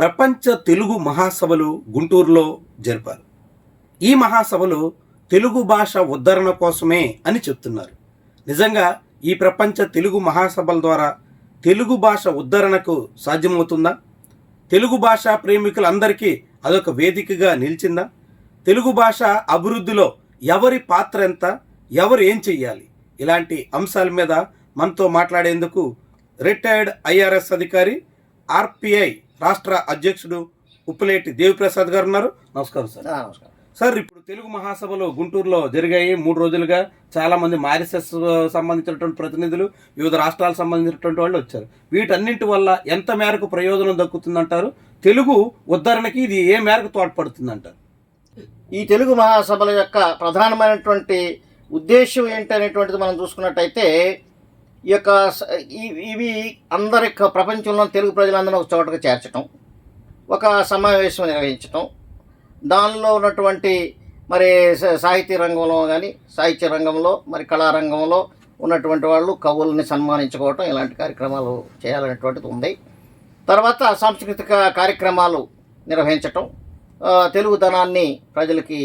ప్రపంచ తెలుగు మహాసభలు గుంటూరులో జరిపారు. ఈ మహాసభలు తెలుగు భాష ఉద్ధరణ కోసమే అని చెప్తున్నారు. నిజంగా ఈ ప్రపంచ తెలుగు మహాసభల ద్వారా తెలుగు భాష ఉద్ధరణకు సాధ్యమవుతుందా? తెలుగు భాష ప్రేమికులందరికీ అదొక వేదికగా నిలిచిందా? తెలుగు భాష అభివృద్ధిలో ఎవరి పాత్ర ఎంత, ఎవరు ఏం చెయ్యాలి, ఇలాంటి అంశాల మీద మనతో మాట్లాడేందుకు రిటైర్డ్ ఐఆర్ఎస్ అధికారి, ఆర్పిఐ రాష్ట్ర అధ్యక్షుడు ఉప్పులేటి దేవిప్రసాద్ గారు ఉన్నారు. నమస్కారం సార్. నమస్కారం సార్, ఇప్పుడు తెలుగు మహాసభలు గుంటూరులో జరిగాయి. 3 రోజులుగా చాలా మంది మారిషస్ సంబంధించినటువంటి ప్రతినిధులు, వివిధ రాష్ట్రాలకు సంబంధించినటువంటి వాళ్ళు వచ్చారు. వీటన్నింటి వల్ల ఎంత మేరకు ప్రయోజనం దక్కుతుందంటారు? తెలుగు ఉద్ధరణకి ఇది ఏ మేరకు తోడ్పడుతుందంటారు? ఈ తెలుగు మహాసభల యొక్క ప్రధానమైనటువంటి ఉద్దేశం ఏంటనేటువంటిది మనం చూసుకున్నట్టయితే, ఈ యొక్క ఇవి అందరి ప్రపంచంలో తెలుగు ప్రజలందరూ ఒక చోటకు చేర్చడం, ఒక సమావేశం నిర్వహించటం, దానిలో ఉన్నటువంటి మరి సాహితీ రంగంలో కానీ, సాహిత్య రంగంలో, మరి కళారంగంలో ఉన్నటువంటి వాళ్ళు కవుల్ని సన్మానించుకోవటం, ఇలాంటి కార్యక్రమాలు చేయాలనేటువంటిది ఉంది. తర్వాత సాంస్కృతిక కార్యక్రమాలు నిర్వహించటం, తెలుగుదనాన్ని ప్రజలకి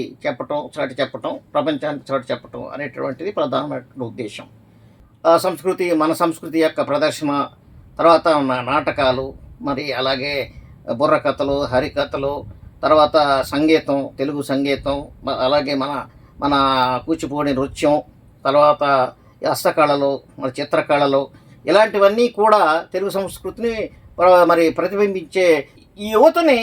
చాటి చెప్పటం, ప్రపంచానికి చాటి చెప్పటం అనేటువంటిది ప్రధానమైన ఉద్దేశం. మన సంస్కృతి యొక్క ప్రదర్శన, తర్వాత నాటకాలు, మరి అలాగే బుర్రకథలు, హరికథలు, తర్వాత సంగీతం, తెలుగు సంగీతం, అలాగే మన కూచిపూడి నృత్యం, తర్వాత హస్తకళలు, మరి చిత్రకళలు, ఇలాంటివన్నీ కూడా తెలుగు సంస్కృతిని మరి ప్రతిబింబించే ఈ యువతని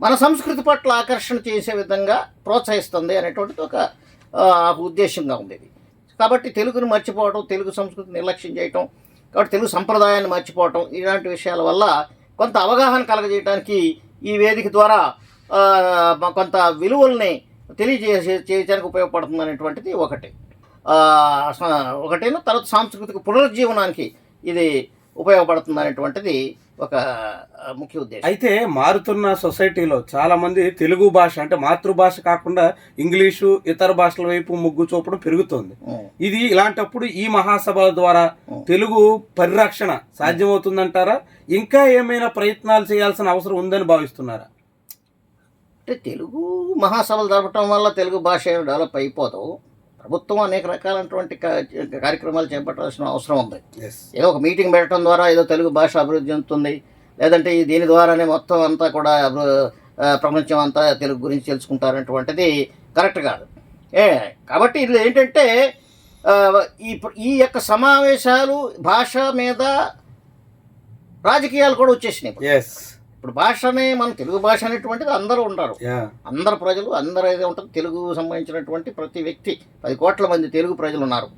మన సంస్కృతి పట్ల ఆకర్షణ చేసే విధంగా ప్రోత్సహిస్తుంది అనేటువంటిది ఒక ఉద్దేశంగా ఉంది ఇది. కాబట్టి తెలుగుని మర్చిపోవడం, తెలుగు సంస్కృతిని నిర్లక్ష్యం చేయటం, కాబట్టి తెలుగు సంప్రదాయాన్ని మర్చిపోవటం, ఇలాంటి విషయాల వల్ల కొంత అవగాహన కలగజేయడానికి ఈ వేదిక ద్వారా కొంత విలువల్ని చేయడానికి ఉపయోగపడుతుంది అనేటువంటిది ఒకటేను. తర్వాత సాంస్కృతిక పునరుజ్జీవనానికి ఇది ఉపయోగపడుతుంది అనేటువంటిది ఒక ముఖ్య ఉద్దేశం. అయితే మారుతున్న సొసైటీలో చాలా మంది తెలుగు భాష అంటే మాతృభాష కాకుండా ఇంగ్లీషు, ఇతర భాషల వైపు మొగ్గు చూపడం పెరుగుతోంది. ఇది ఇలాంటప్పుడు ఈ మహాసభల ద్వారా తెలుగు పరిరక్షణ సాధ్యమవుతుందంటారా? ఇంకా ఏమైనా ప్రయత్నాలు చేయాల్సిన అవసరం ఉందని భావిస్తున్నారా? అంటే తెలుగు మహాసభలు జరపటం వల్ల తెలుగు భాష డెవలప్ అయిపోదు. ప్రభుత్వం అనేక రకాలైనటువంటి కార్యక్రమాలు చేపట్టాల్సిన అవసరం ఉంది. ఏదో ఒక మీటింగ్ పెట్టడం ద్వారా ఏదో తెలుగు భాష అభివృద్ధి చెందుతుంది, లేదంటే దీని ద్వారానే మొత్తం అంతా కూడా ప్రపంచం అంతా తెలుగు గురించి తెలుసుకుంటారనేటువంటిది కరెక్ట్ కాదు. కాబట్టి ఇది ఏంటంటే ఈ యొక్క సమావేశాలు భాష మీద రాజకీయాలు కూడా వచ్చేసినాయి. ఇప్పుడు భాషనే మన తెలుగు భాష అనేటువంటిది అందరూ ఉంటారు, అందరు ప్రజలు అందరూ ఏదో ఉంటుంది. తెలుగు సంబంధించినటువంటి ప్రతి వ్యక్తి 10 కోట్ల మంది తెలుగు ప్రజలు ఉన్నారు.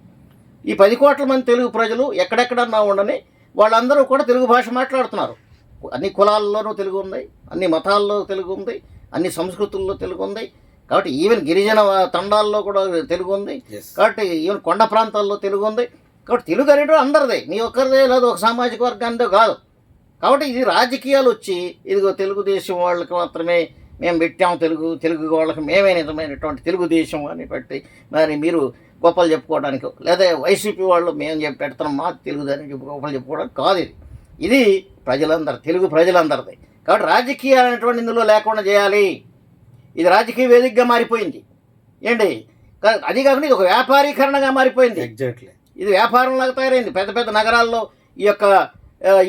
ఈ 10 కోట్ల మంది తెలుగు ప్రజలు ఎక్కడెక్కడన్నా ఉండని వాళ్ళందరూ కూడా తెలుగు భాష మాట్లాడుతున్నారు. అన్ని కులాల్లోనూ తెలుగు ఉంది, అన్ని మతాల్లో తెలుగు ఉంది, అన్ని సంస్కృతుల్లో తెలుగు ఉంది. కాబట్టి ఈవెన్ గిరిజన తండాల్లో కూడా తెలుగు ఉంది. కాబట్టి ఈవెన్ కొండ ప్రాంతాల్లో తెలుగు ఉంది. కాబట్టి తెలుగు అనేది అందరిదే, నీ ఒక్కరిదే లేదు, ఒక సామాజిక వర్గానిదే కాదు. కాబట్టి ఇది రాజకీయాలు వచ్చి ఇదిగో తెలుగుదేశం వాళ్ళకి మాత్రమే మేము పెట్టాము, తెలుగు వాళ్ళకి మేమే నిజమైనటువంటి తెలుగుదేశం అని పెట్టి మరి మీరు గొప్పలు చెప్పుకోవడానికి, లేదా వైసీపీ వాళ్ళు మేము పెడతాం మా తెలుగుదని గొప్పలు చెప్పుకోవడానికి కాదు. ఇది తెలుగు ప్రజలందరిది. కాబట్టి రాజకీయాలు అనేటువంటి ఇందులో లేకుండా చేయాలి. ఇది రాజకీయ వేదికగా మారిపోయింది ఏంటి. అది కాకుండా ఇది ఒక వ్యాపారీకరణగా మారిపోయింది. ఇది వ్యాపారంలాగా తయారైంది. పెద్ద పెద్ద నగరాల్లో ఈ యొక్క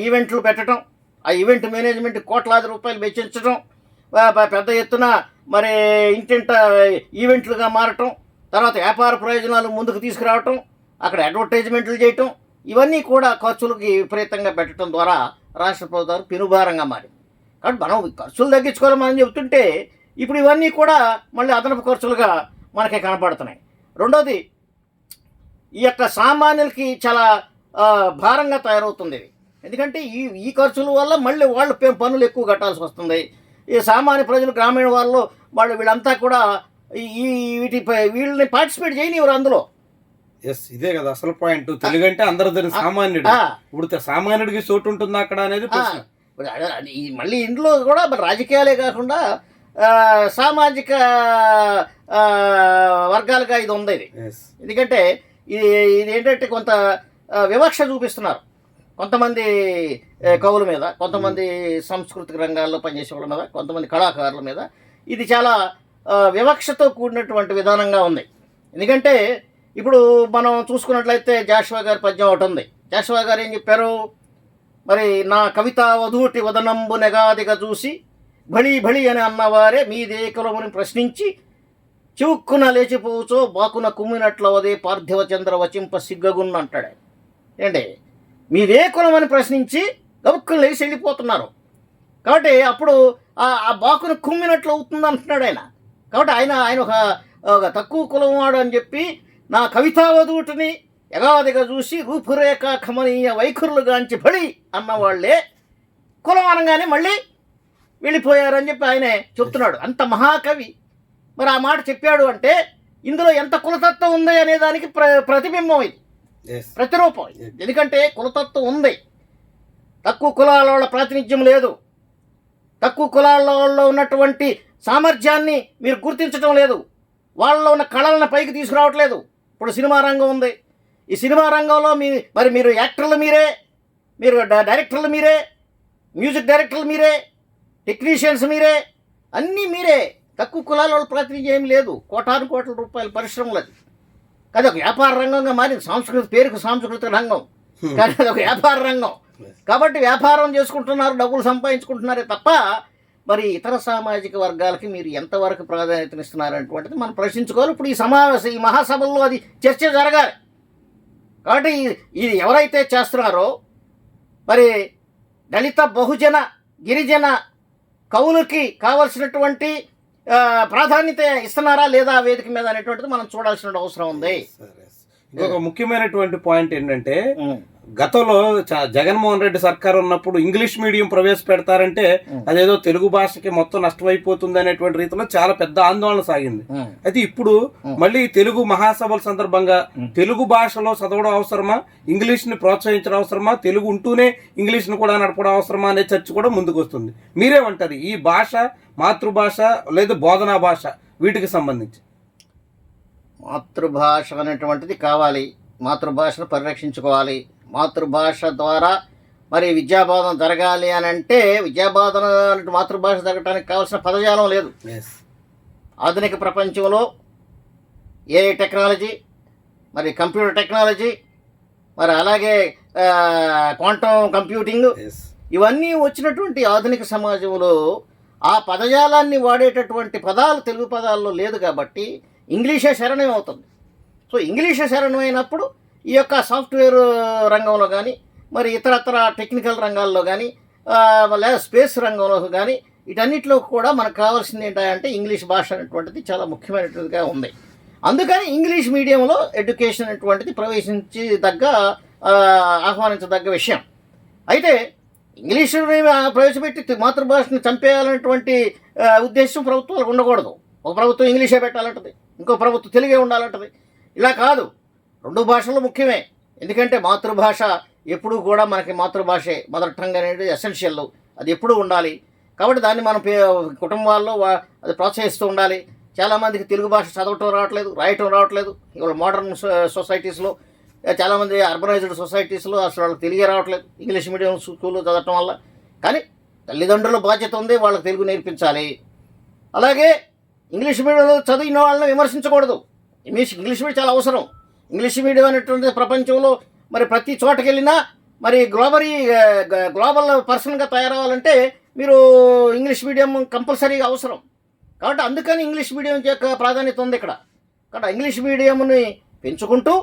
ఈవెంట్లు పెట్టడం, ఆ ఈవెంట్ మేనేజ్మెంట్ కోట్లాది రూపాయలు వెచ్చించడం, పెద్ద ఎత్తున మరి ఇంటింట ఈవెంట్లుగా మారటం, తర్వాత వ్యాపార ప్రయోజనాలు ముందుకు తీసుకురావటం, అక్కడ అడ్వర్టైజ్మెంట్లు చేయటం, ఇవన్నీ కూడా ఖర్చులకి విపరీతంగా పెట్టడం ద్వారా రాష్ట్ర ప్రభుత్వాలు పెనుభారంగా మారింది. కాబట్టి మనం ఖర్చులు తగ్గించుకోవాలని చెబుతుంటే ఇప్పుడు ఇవన్నీ కూడా మళ్ళీ అదనపు ఖర్చులుగా మనకి కనపడుతున్నాయి. రెండోది, ఈ యొక్క సామాన్యులకి చాలా భారంగా తయారవుతుంది. ఎందుకంటే ఈ ఖర్చుల వల్ల మళ్ళీ వాళ్ళు పన్నులు ఎక్కువ కట్టాల్సి వస్తుంది. ఈ సామాన్య ప్రజలు, గ్రామీణ వాళ్ళు వీళ్ళంతా కూడా వీళ్ళని పార్టిసిపేట్ చేయనివ్వరు అందులో. ఇదే కదా అసలు పాయింట్. తెలుగు అంటే అందరూ సామాన్యుడు. ఇప్పుడు సామాన్యుడికి చోటు ఉంటుందా అక్కడ అనేది మళ్ళీ ఇందులో కూడా రాజకీయాలే కాకుండా సామాజిక వర్గాలుగా ఇది ఉంది. ఎందుకంటే ఇది ఏంటంటే కొంత వివక్ష చూపిస్తున్నారు. కొంతమంది కవుల మీద, కొంతమంది సాంస్కృతిక రంగాల్లో పనిచేసే వాళ్ళ మీద, కొంతమంది కళాకారుల మీద ఇది చాలా వివక్షతో కూడినటువంటి విధానంగా ఉంది. ఎందుకంటే ఇప్పుడు మనం చూసుకున్నట్లయితే జాషువా గారి పద్యం ఒకటి ఉంది. జాషువా గారు ఏం చెప్పారు, మరి నా కవిత వధూటి వదనంబు నెగాదిగా చూసి భళి భళి అని అన్నవారే మీదే కులముని ప్రశ్నించి చివుక్కున లేచిపోవచ్చో బాకున కుమ్మినట్లవదే పార్థివ చంద్ర వచింప సిగ్గగున్న అంటాడు. ఏంటి మీదే కులమని ప్రశ్నించి గబుక్కులు లేచి వెళ్ళిపోతున్నారు. కాబట్టి అప్పుడు ఆ బాకును కుమ్మినట్లు అవుతుంది అంటున్నాడు ఆయన. కాబట్టి ఆయన ఒక తక్కువ కులం వాడు అని చెప్పి నా కవితావధూటిని ఎగాదిగా చూసి రూపురేఖ ఖమనీయ వైఖరులుగాంచి బడి అన్నవాళ్లే కులం అనగానే మళ్ళీ వెళ్ళిపోయారని చెప్పి ఆయనే చెప్తున్నాడు. అంత మహాకవి మరి ఆ మాట చెప్పాడు అంటే ఇందులో ఎంత కులతత్వం ఉంది అనే దానికి ప్రతిబింబం ఇది, ప్రతిరూపం. ఎందుకంటే కులతత్వం ఉంది, తక్కువ కులాల వాళ్ళ ప్రాతినిధ్యం లేదు, తక్కువ కులాలలో ఉన్నటువంటి సామర్థ్యాన్ని మీరు గుర్తించడం లేదు, వాళ్ళలో ఉన్న కళలను పైకి తీసుకురావట్లేదు. ఇప్పుడు సినిమా రంగం ఉంది, ఈ సినిమా రంగంలో మీరు యాక్టర్లు మీరే, మీరు డైరెక్టర్లు మీరే, మ్యూజిక్ డైరెక్టర్లు మీరే, టెక్నీషియన్స్ మీరే, అన్నీ మీరే. తక్కువ కులాల వాళ్ళ ప్రాతినిధ్యం ఏం లేదు. కోటాను కోట్ల రూపాయల పరిశ్రమలు అది. అది ఒక వ్యాపార రంగంగా మారింది. పేరుకు సాంస్కృతిక రంగం, కానీ అది ఒక వ్యాపార రంగం. కాబట్టి వ్యాపారం చేసుకుంటున్నారు, డబ్బులు సంపాదించుకుంటున్నారే తప్ప మరి ఇతర సామాజిక వర్గాలకి మీరు ఎంతవరకు ప్రాధాన్యతనిస్తున్నారనేటువంటిది మనం ప్రశ్నించుకోవాలి. ఇప్పుడు ఈ మహాసభల్లో అది చర్చ జరగాలి. కాబట్టి ఇది ఎవరైతే చేస్తున్నారో మరి దళిత బహుజన గిరిజన కవులకి కావలసినటువంటి ప్రాధాన్యత ఇస్తున్నారా లేదా ఆ వేదిక మీద అనేటువంటిది మనం చూడాల్సిన అవసరం ఉంది. ఇంకొక ముఖ్యమైనటువంటి పాయింట్ ఏంటంటే గతంలో జగన్మోహన్ రెడ్డి సర్కార్ ఉన్నప్పుడు ఇంగ్లీష్ మీడియం ప్రవేశపెడతారంటే అదేదో తెలుగు భాషకి మొత్తం నష్టమైపోతుంది అనేటువంటి రీతిలో చాలా పెద్ద ఆందోళన సాగింది. అయితే ఇప్పుడు మళ్ళీ తెలుగు మహాసభల సందర్భంగా తెలుగు భాషలో చదవడం అవసరమా, ఇంగ్లీష్ ని ప్రోత్సహించడం అవసరమా, తెలుగు ఉంటూనే ఇంగ్లీష్ ని కూడా నడపడం అవసరమా అనే చర్చ కూడా ముందుకు వస్తుంది. మీరేమంటారు ఈ భాష, మాతృభాష లేదా బోధనా భాష వీటికి సంబంధించి? మాతృభాష అనేటువంటిది కావాలి, మాతృభాషను పరిరక్షించుకోవాలి. మాతృభాష ద్వారా మరి విద్యాబోధన జరగాలి అని అంటే విద్యాబోధన మాతృభాష జరగడానికి కావాల్సిన పదజాలం లేదు. ఆధునిక ప్రపంచంలో ఏ టెక్నాలజీ, మరి కంప్యూటర్ టెక్నాలజీ, మరి అలాగే క్వాంటమ్ కంప్యూటింగ్, ఇవన్నీ వచ్చినటువంటి ఆధునిక సమాజంలో ఆ పదజాలాన్ని వాడేటటువంటి పదాలు తెలుగు పదాల్లో లేదు. కాబట్టి ఇంగ్లీషే శరణం అవుతుంది. సో ఇంగ్లీషే శరణం అయినప్పుడు ఈ యొక్క సాఫ్ట్వేర్ రంగంలో కానీ, మరి ఇతరత్ర టెక్నికల్ రంగాల్లో కానీ, లేదా స్పేస్ రంగంలో కానీ, వీటన్నిటిలో కూడా మనకు కావాల్సింది ఏంటంటే ఇంగ్లీష్ భాష అనేటువంటిది చాలా ముఖ్యమైనటువంటిదిగా ఉంది. అందుకని ఇంగ్లీష్ మీడియంలో ఎడ్యుకేషన్ అనేటువంటిది ఆహ్వానించదగ్గ విషయం. అయితే ఇంగ్లీషుని ప్రవేశపెట్టి మాతృభాషను చంపేయాలనేటువంటి ఉద్దేశం ప్రభుత్వాలకు ఉండకూడదు. ఒక ప్రభుత్వం ఇంగ్లీషే పెట్టాలంటది, ఇంకో ప్రభుత్వం తెలుగే ఉండాలంటది. ఇలా కాదు, రెండు భాషలు ముఖ్యమే. ఎందుకంటే మాతృభాష ఎప్పుడూ కూడా మనకి మాతృభాషే, మదర్ టంగ్ అనేది ఎసెన్షియల్, అది ఎప్పుడూ ఉండాలి. కాబట్టి దాన్ని మనం కుటుంబాల్లో అది ప్రోత్సహిస్తూ ఉండాలి. చాలామందికి తెలుగు భాష చదవటం రావట్లేదు, రాయటం రావట్లేదు. ఇవాళ మోడర్న్ సొసైటీస్లో, చాలామంది అర్బనైజ్డ్ సొసైటీస్లో అసలు వాళ్ళకి తెలుగే రావట్లేదు ఇంగ్లీష్ మీడియం స్కూల్లో చదవటం వల్ల. కానీ తల్లిదండ్రుల బాధ్యత ఉంది, వాళ్ళకి తెలుగు నేర్పించాలి. అలాగే ఇంగ్లీష్ మీడియంలో చదివిన వాళ్ళని విమర్శించకూడదు. ఇంగ్లీష్ మీడియం చాలా అవసరం. ఇంగ్లీష్ మీడియం అనేటువంటి ప్రపంచంలో మరి ప్రతి చోటకి వెళ్ళినా మరి గ్లోబల్ పర్సన్గా తయారవ్వాలంటే మీరు ఇంగ్లీష్ మీడియం కంపల్సరీగా అవసరం. కాబట్టి అందుకని ఇంగ్లీష్ మీడియం యొక్క ప్రాధాన్యత ఉంది ఇక్కడ. కాబట్టి ఇంగ్లీష్ మీడియంని పెంచుకుంటూ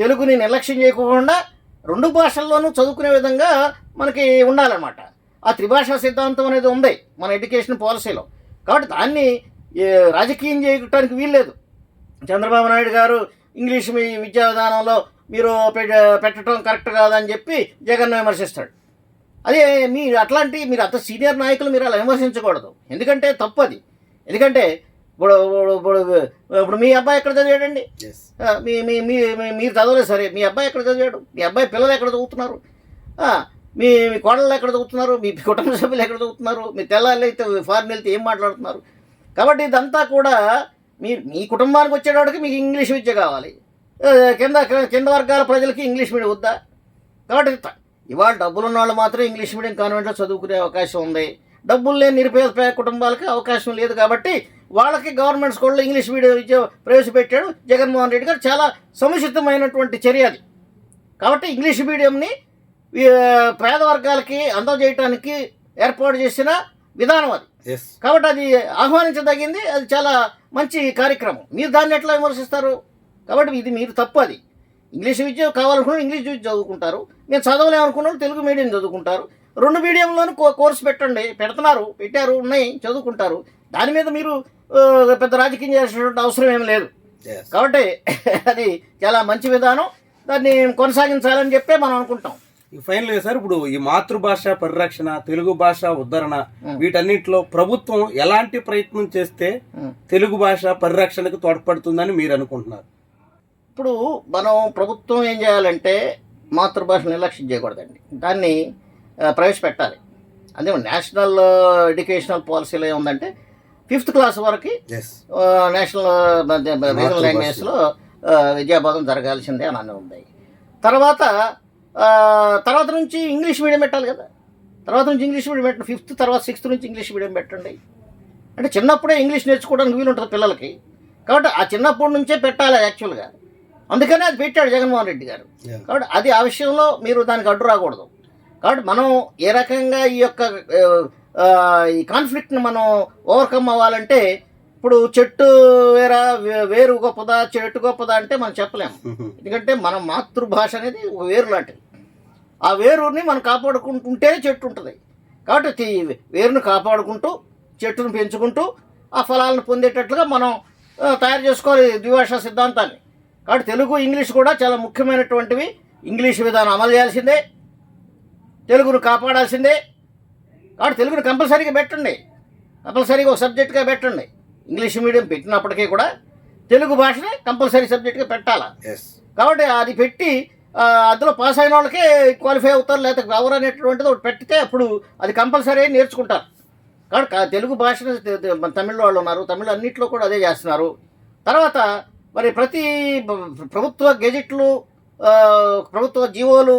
తెలుగుని నిర్లక్ష్యం చేయకుండా రెండు భాషల్లోనూ చదువుకునే విధంగా మనకి ఉండాలన్నమాట. ఆ త్రిభాషా సిద్ధాంతం అనేది ఉంది మన ఎడ్యుకేషన్ పాలసీలో. కాబట్టి దాన్ని రాజకీయం చేయడానికి వీల్లేదు. చంద్రబాబు నాయుడు గారు ఇంగ్లీష్ విద్యా విధానంలో మీరు పెట్టడం కరెక్ట్ కాదని చెప్పి జగన్ విమర్శిస్తాడు. అదే మీరు అంత సీనియర్ నాయకులు మీరు అలా విమర్శించకూడదు. ఎందుకంటే తప్పది. ఎందుకంటే ఇప్పుడు మీ అబ్బాయి ఎక్కడ చదివాడండి? మీరు చదవలేదు సరే, మీ అబ్బాయి ఎక్కడ చదివాడు? మీ అబ్బాయి పిల్లలు ఎక్కడ చదువుతున్నారు? మీ కోడళ్ళు ఎక్కడ చదువుతున్నారు? మీ కుటుంబ సభ్యులు ఎక్కడ చదువుతున్నారు? మీ తెల్లాళ్ళు అయితే ఫారిన్ వెళ్తే ఏం మాట్లాడుతున్నారు? కాబట్టి ఇదంతా కూడా మీ కుటుంబానికి వచ్చేటప్పటికి మీకు ఇంగ్లీష్ విద్య కావాలి. కింద వర్గాల ప్రజలకి ఇంగ్లీష్ మీడియం వద్దా? కాబట్టి ఇవాళ డబ్బులు ఉన్న వాళ్ళు మాత్రం ఇంగ్లీష్ మీడియం కాన్వెంట్లో చదువుకునే అవకాశం ఉంది. డబ్బులు లేని నిరుపేద కుటుంబాలకి అవకాశం లేదు కాబట్టి వాళ్ళకి గవర్నమెంట్ స్కూల్లో ఇంగ్లీష్ మీడియం విద్య ప్రవేశపెట్టాడు జగన్మోహన్ రెడ్డి గారు. చాలా సముచితమైనటువంటి చర్య అది. కాబట్టి ఇంగ్లీష్ మీడియంని పేద వర్గాలకి అందజేయటానికి ఏర్పాటు చేసిన విధానం అది. కాబట్టి అది ఆహ్వానించదగింది. అది చాలా మంచి కార్యక్రమం. మీరు దాన్ని ఎట్లా విమర్శిస్తారు? కాబట్టి ఇది మీరు తప్పు. అది ఇంగ్లీష్ విద్య కావాలనుకున్న ఇంగ్లీష్ విద్య చదువుకుంటారు, మేము చదవలేమనుకున్న తెలుగు మీడియం చదువుకుంటారు. 2 మీడియంలోనూ కోర్సు పెట్టారు, ఉన్నాయి, చదువుకుంటారు. దాని మీద మీరు పెద్ద రాజకీయం చేసినటువంటి అవసరం ఏమి లేదు. కాబట్టి అది చాలా మంచి విధానం. దాన్ని కొనసాగించాలని చెప్పే మనం అనుకుంటాం. ఫైనల్గా సార్, ఇప్పుడు ఈ మాతృభాష పరిరక్షణ, తెలుగు భాష ఉద్ధరణ, వీటన్నిటిలో ప్రభుత్వం ఎలాంటి ప్రయత్నం చేస్తే తెలుగు భాష పరిరక్షణకు తోడ్పడుతుందని మీరు అనుకుంటున్నారు? ఇప్పుడు మనం ప్రభుత్వం ఏం చేయాలంటే మాతృభాష నిర్లక్ష్యం చేయకూడదండి. దాన్ని ప్రవేశపెట్టాలి. అదే నేషనల్ ఎడ్యుకేషనల్ పాలసీలో ఏముందంటే 5th క్లాస్ వరకు నేషనల్ రీజనల్ లాంగ్వేజ్లో విద్యాబోధన జరగాల్సిందే అని ఉంది. తర్వాత నుంచి ఇంగ్లీష్ మీడియం పెట్టాలి కదా. తర్వాత నుంచి ఇంగ్లీష్ మీడియం పెట్టండి. 5th తర్వాత 6th నుంచి ఇంగ్లీష్ మీడియం పెట్టండి. అంటే చిన్నప్పుడే ఇంగ్లీష్ నేర్చుకోవడానికి వీలుంటుంది పిల్లలకి. కాబట్టి ఆ చిన్నప్పటి నుంచే పెట్టాలి యాక్చువల్గా. అందుకనే అది పెట్టాడు జగన్మోహన్ రెడ్డి గారు. కాబట్టి అది ఆ విషయంలో మీరు దానికి అడ్డు రాకూడదు. కాబట్టి మనం ఏ రకంగా ఈ కాన్ఫ్లిక్ట్ని మనం ఓవర్కమ్ అవ్వాలంటే, ఇప్పుడు చెట్టు వేరు గొప్పదా చెట్టు గొప్పదా అంటే మనం చెప్పలేము. ఎందుకంటే మన మాతృభాష అనేది ఒక వేరు లాంటిది. ఆ వేరుని మనం కాపాడుకుంటుంటేనే చెట్టు ఉంటుంది. కాబట్టి వేరుని కాపాడుకుంటూ చెట్టును పెంచుకుంటూ ఆ ఫలాలను పొందేటట్లుగా మనం తయారు చేసుకోవాలి ద్విభాషా సిద్ధాంతాన్ని. కాబట్టి తెలుగు ఇంగ్లీష్ కూడా చాలా ముఖ్యమైనటువంటివి. ఇంగ్లీష్ విధానం అమలు చేయాల్సిందే, తెలుగును కాపాడాల్సిందే. కాబట్టి తెలుగును కంపల్సరీగా పెట్టండి, కంపల్సరీగా ఒక సబ్జెక్ట్గా పెట్టండి. ఇంగ్లీష్ మీడియం పెట్టినప్పటికీ కూడా తెలుగు భాషని కంపల్సరీ సబ్జెక్ట్గా పెట్టాలా. కాబట్టి అది పెట్టి అందులో పాస్ అయిన వాళ్ళకే క్వాలిఫై అవుతారు, లేకపోతే ఎవరు అనేటువంటిది ఒకటి పెడితే అప్పుడు అది కంపల్సరీ నేర్చుకుంటారు. కాబట్టి తెలుగు భాషను తమిళ వాళ్ళు ఉన్నారు, తమిళ అన్నింటిలో కూడా అదే చేస్తున్నారు. తర్వాత మరి ప్రతి ప్రభుత్వ గెజెట్లు, ప్రభుత్వ జీవోలు,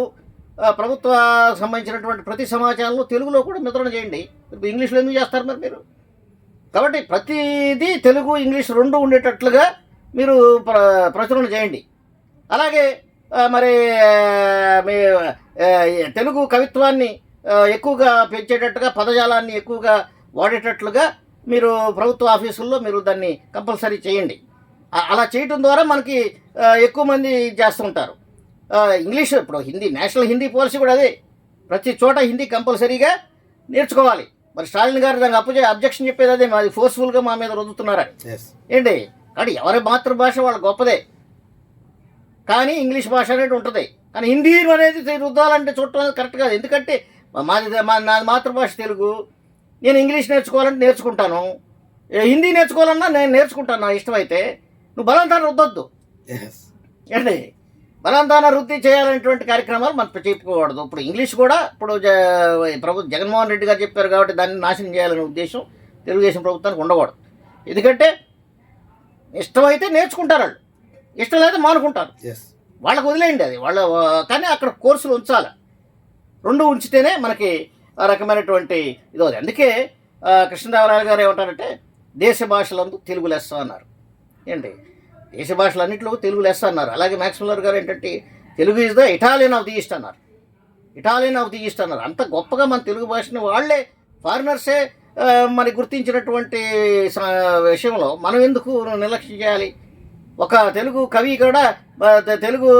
ప్రభుత్వ సంబంధించినటువంటి ప్రతి సమాచారంలో తెలుగులో కూడా ముద్రణ చేయండి. ఇంగ్లీష్లో ఎందుకు చేస్తారు మరి మీరు? కాబట్టి ప్రతిదీ తెలుగు ఇంగ్లీష్ 2 ఉండేటట్లుగా మీరు ప్రచురణ చేయండి. అలాగే మరి మీ తెలుగు కవిత్వాన్ని ఎక్కువగా పెంచేటట్టుగా, పదజాలాన్ని ఎక్కువగా వాడేటట్లుగా మీరు ప్రభుత్వ ఆఫీసుల్లో మీరు దాన్ని కంపల్సరీ చేయండి. అలా చేయటం ద్వారా మనకి ఎక్కువ మంది చేస్తుంటారు. ఇంగ్లీష్ ఇప్పుడు హిందీ, నేషనల్ హిందీ పాలసీ కూడా అదే. ప్రతి చోట హిందీ కంపల్సరీగా నేర్చుకోవాలి. మరి స్టాలిన్ గారు దానికి అబ్జెక్షన్ చెప్పేది అదే, మాది ఫోర్స్ఫుల్గా మా మీద రుద్దుతున్నారని. ఏంటి కాబట్టి ఎవరి మాతృభాష వాళ్ళ గొప్పదే, కానీ ఇంగ్లీష్ భాష అనేది ఉంటుంది. కానీ హిందీ అనేది రుద్దాలంటే చూడటం అనేది కరెక్ట్ కాదు. ఎందుకంటే నాది మాతృభాష తెలుగు, నేను ఇంగ్లీష్ నేర్చుకోవాలంటే నేర్చుకుంటాను, హిందీ నేర్చుకోవాలన్నా నేను నేర్చుకుంటాను నా ఇష్టమైతే. నువ్వు బలవంతాన్ని రుద్దొద్దు. ఏంటి బలవంతాన వృద్ధి చేయాలనేటువంటి కార్యక్రమాలు మనం చెప్పుకోకూడదు. ఇప్పుడు ఇంగ్లీష్ కూడా ఇప్పుడు జగన్మోహన్ రెడ్డి గారు చెప్పారు కాబట్టి దాన్ని నాశనం చేయాలనే ఉద్దేశం తెలుగుదేశం ప్రభుత్వానికి ఉండకూడదు. ఎందుకంటే ఇష్టమైతే నేర్చుకుంటారు వాళ్ళు, ఇష్టం లేదా మానుకుంటారు. వాళ్ళకు వదిలేయండి అది వాళ్ళ. కానీ అక్కడ కోర్సులు ఉంచాలి, 2 ఉంచితేనే మనకి ఆ రకమైనటువంటి ఇది. అందుకే కృష్ణదేవరాయలు గారు ఏమంటారంటే దేశ భాషలందు తెలుగు లెస్స అన్నారు. ఏంటి దేశ భాషలన్నింటిలో తెలుగు లెస్స అన్నారు. అలాగే మ్యాక్స్ ముల్లర్ గారు ఏంటంటే Telugu is the Italian of the east అన్నారు. ఇటాలియన్ ఆఫ్ ది ఈస్ట్ అన్నారు. అంత గొప్పగా మన తెలుగు భాషని వాళ్ళే ఫారినర్సే మరి గుర్తించినటువంటి విషయంలో మనం ఎందుకు నిర్లక్ష్యం చేయాలి? ఒక తెలుగు కవి కూడా తెలుగు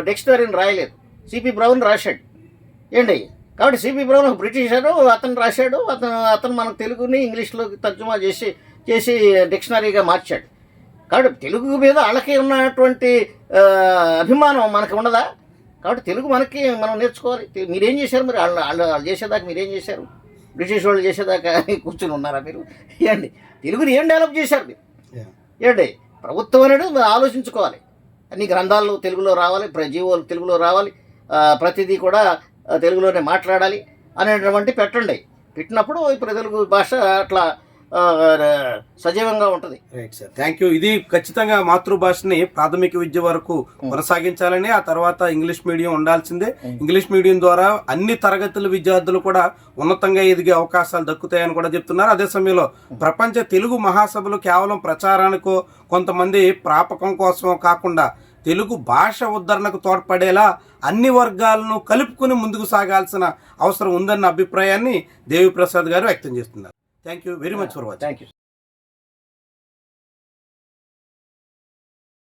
డిక్షనరీని రాయలేదు, సిపి బ్రౌన్ రాశాడు. ఏంటి కాబట్టి సిపి బ్రౌన్ బ్రిటిషరు, అతను రాశాడు, అతను మనకు తెలుగుని ఇంగ్లీష్లో తర్జుమా చేసి డిక్షనరీగా మార్చాడు. కాబట్టి తెలుగు మీద వాళ్ళకి ఉన్నటువంటి అభిమానం మనకి ఉండదా? కాబట్టి తెలుగు మనం నేర్చుకోవాలి. మీరేం చేశారు మరి? వాళ్ళు చేసేదాకా మీరేం చేశారు? బ్రిటిష్ వాళ్ళు చేసేదాకా కూర్చుని ఉన్నారా మీరు? ఏంటి తెలుగుని ఏం డెవలప్ చేశారు మీరు? ఏంటి ప్రభుత్వం అనేది ఆలోచించుకోవాలి. అన్ని గ్రంథాలు తెలుగులో రావాలి, జీవోలు తెలుగులో రావాలి, ప్రతిదీ కూడా తెలుగులోనే మాట్లాడాలి అనేటువంటి పెట్టండి. పెట్టినప్పుడు ఇప్పుడు తెలుగు భాష అట్లా సజీవంగా ఉంటుంది. Right sir, thank you. ఇది ఖచ్చితంగా మాతృభాషని ప్రాథమిక విద్య వరకు కొనసాగించాలని, ఆ తర్వాత ఇంగ్లీష్ మీడియం ఉండాల్సిందే. ఇంగ్లీష్ మీడియం ద్వారా అన్ని తరగతుల విద్యార్థులు కూడా ఉన్నతంగా ఎదిగే అవకాశాలు దక్కుతాయని కూడా చెప్తున్నారు. అదే సమయంలో ప్రపంచ తెలుగు మహాసభలు కేవలం ప్రచారానికో కొంతమంది ప్రాపకం కోసమో కాకుండా తెలుగు భాష ఉద్ధరణకు తోడ్పడేలా అన్ని వర్గాలను కలుపుకుని ముందుకు సాగాల్సిన అవసరం ఉందన్న అభిప్రాయాన్ని దేవిప్రసాద్ గారు వ్యక్తం చేస్తున్నారు. Thank you very much for watching. Thank you.